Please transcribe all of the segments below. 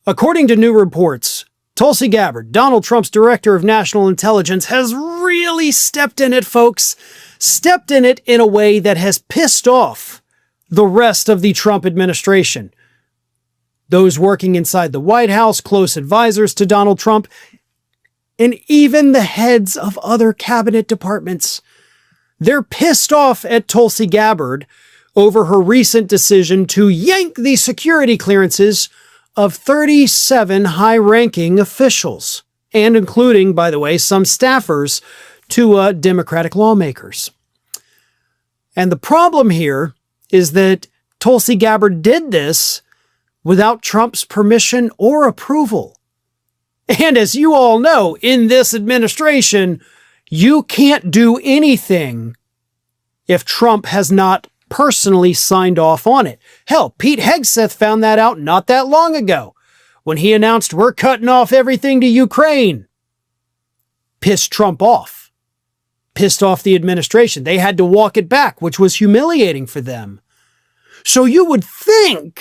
According to new reports, Tulsi Gabbard, Donald Trump's director of national intelligence, has really stepped in it, folks. Stepped in it in a way that has pissed off the rest of the Trump administration. Those working inside the White House, close advisors to Donald Trump, and even the heads of other cabinet departments. They're pissed off at Tulsi Gabbard over her recent decision to yank the security clearances of 37 high-ranking officials, and including, by the way, some staffers to Democratic lawmakers. And the problem here is that Tulsi Gabbard did this without Trump's permission or approval. And as you all know, in this administration, you can't do anything if Trump has not personally signed off on it. Hell, Pete Hegseth found that out not that long ago when he announced we're cutting off everything to Ukraine. Pissed Trump off. Pissed off the administration. They had to walk it back, which was humiliating for them. So you would think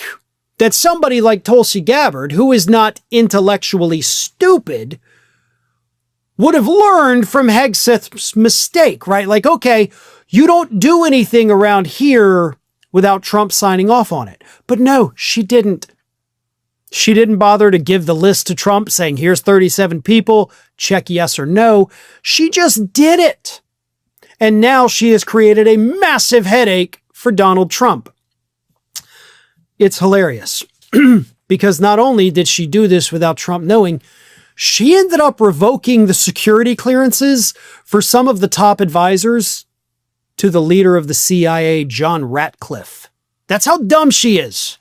that somebody like Tulsi Gabbard, who is not intellectually stupid, would have learned from Hegseth's mistake, right? Like, okay, you don't do anything around here without Trump signing off on it. But no, she didn't. She didn't bother to give the list to Trump saying, here's 37 people, check yes or no. She just did it. And now she has created a massive headache for Donald Trump. It's hilarious because not only did she do this without Trump knowing, she ended up revoking the security clearances for some of the top advisors to the leader of the CIA, John Ratcliffe. That's how dumb she is.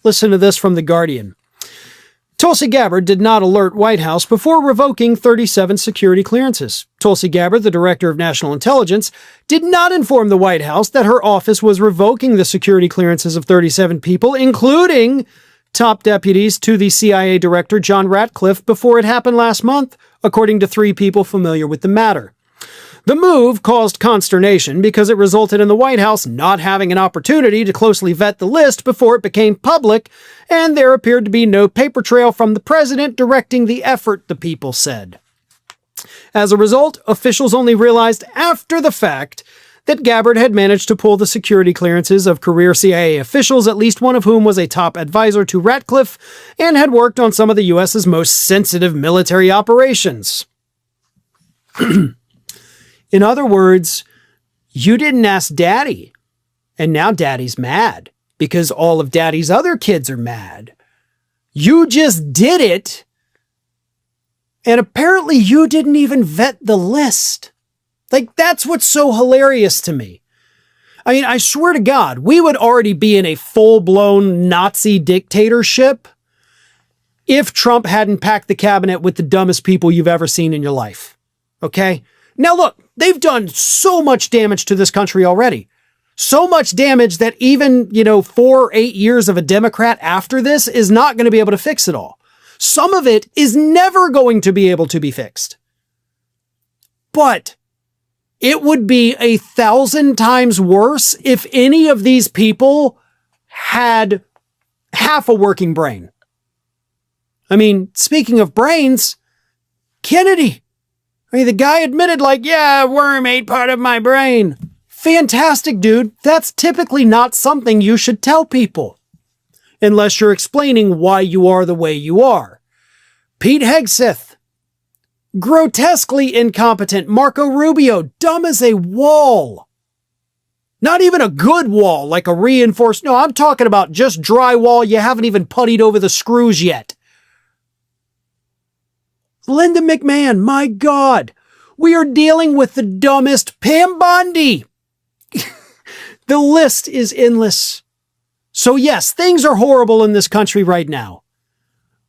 Listen to this from The Guardian. Tulsi Gabbard did not alert White House before revoking 37 security clearances. Tulsi Gabbard, the director of national intelligence, did not inform the White House that her office was revoking the security clearances of 37 people, including top deputies to the CIA director, John Ratcliffe, before it happened last month, according to 3 people familiar with the matter. The move caused consternation because it resulted in the White House not having an opportunity to closely vet the list before it became public, and there appeared to be no paper trail from the president directing the effort, the people said. As a result, officials only realized after the fact that Gabbard had managed to pull the security clearances of career CIA officials, at least one of whom was a top advisor to Ratcliffe and had worked on some of the U.S.'s most sensitive military operations. In other words, you didn't ask Daddy, and now Daddy's mad because all of Daddy's other kids are mad. You just did it, and apparently you didn't even vet the list. Like, that's what's so hilarious to me. I mean, I swear to God, we would already be in a full-blown Nazi dictatorship if Trump hadn't packed the cabinet with the dumbest people you've ever seen in your life. Okay? Now look, they've done so much damage to this country already. So much damage that even, 4 or 8 years of a Democrat after this is not going to be able to fix it all. Some of it is never going to be able to be fixed. But it would be 1,000 times worse if any of these people had half a working brain. I mean, speaking of brains, Kennedy. I mean, the guy admitted yeah, a worm ate part of my brain. Fantastic, dude. That's typically not something you should tell people. Unless you're explaining why you are the way you are. Pete Hegseth. Grotesquely incompetent. Marco Rubio. Dumb as a wall. Not even a good wall, like a reinforced... No, I'm talking about just drywall. You haven't even puttied over the screws yet. Linda McMahon, my God, we are dealing with the dumbest Pam Bondi. The list is endless. So yes, things are horrible in this country right now,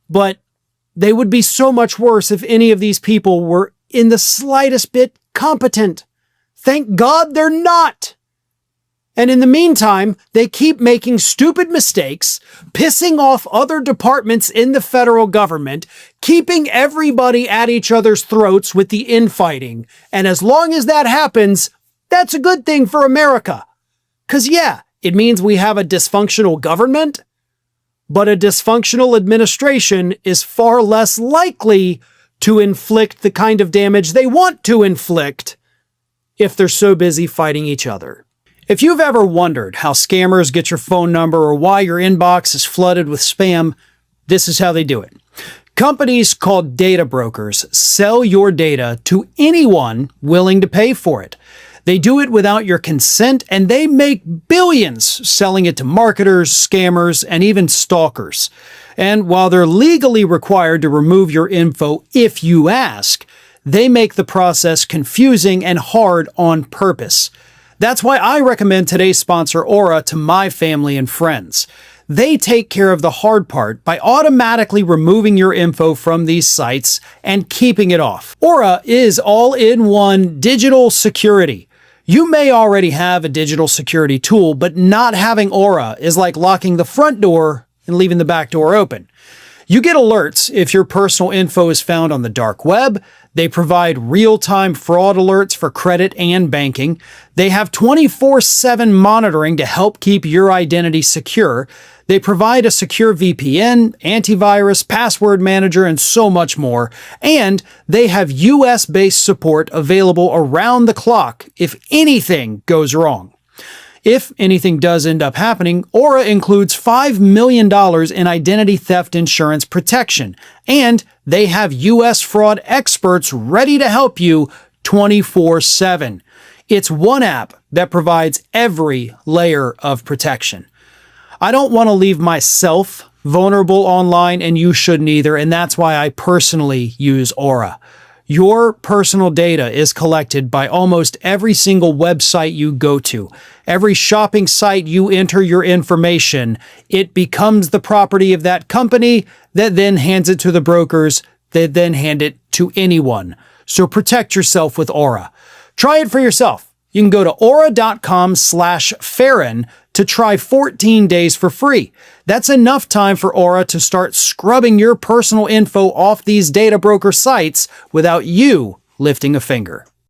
but they would be so much worse if any of these people were in the slightest bit competent. Thank God they're not. And in the meantime, they keep making stupid mistakes, pissing off other departments in the federal government, keeping everybody at each other's throats with the infighting. And as long as that happens, that's a good thing for America. 'Cause yeah, it means we have a dysfunctional government, But a dysfunctional administration is far less likely to inflict the kind of damage they want to inflict if they're so busy fighting each other. If you've ever wondered how scammers get your phone number or why your inbox is flooded with spam, this is how they do it. Companies called data brokers sell your data to anyone willing to pay for it. They do it without your consent, and they make billions selling it to marketers, scammers, and even stalkers. And while they're legally required to remove your info if you ask, they make the process confusing and hard on purpose. That's why I recommend today's sponsor, Aura, to my family and friends. They take care of the hard part by automatically removing your info from these sites and keeping it off. Aura is all-in-one digital security. You may already have a digital security tool, but not having Aura is like locking the front door and leaving the back door open. You get alerts if your personal info is found on the dark web. They provide real-time fraud alerts for credit and banking. They have 24/7 monitoring to help keep your identity secure. They provide a secure VPN, antivirus, password manager, and so much more. And they have US-based support available around the clock if anything goes wrong. If anything does end up happening, Aura includes $5 million in identity theft insurance protection, and they have US fraud experts ready to help you 24/7. It's one app that provides every layer of protection. I don't want to leave myself vulnerable online, and you shouldn't either, and that's why I personally use Aura. Your personal data is collected by almost every single website you go to. Every shopping site you enter your information, it becomes the property of that company that then hands it to the brokers that then hand it to anyone. So protect yourself with Aura. Try it for yourself. You can go to aura.com/Farron to try 14 days for free. That's enough time for Aura to start scrubbing your personal info off these data broker sites without you lifting a finger.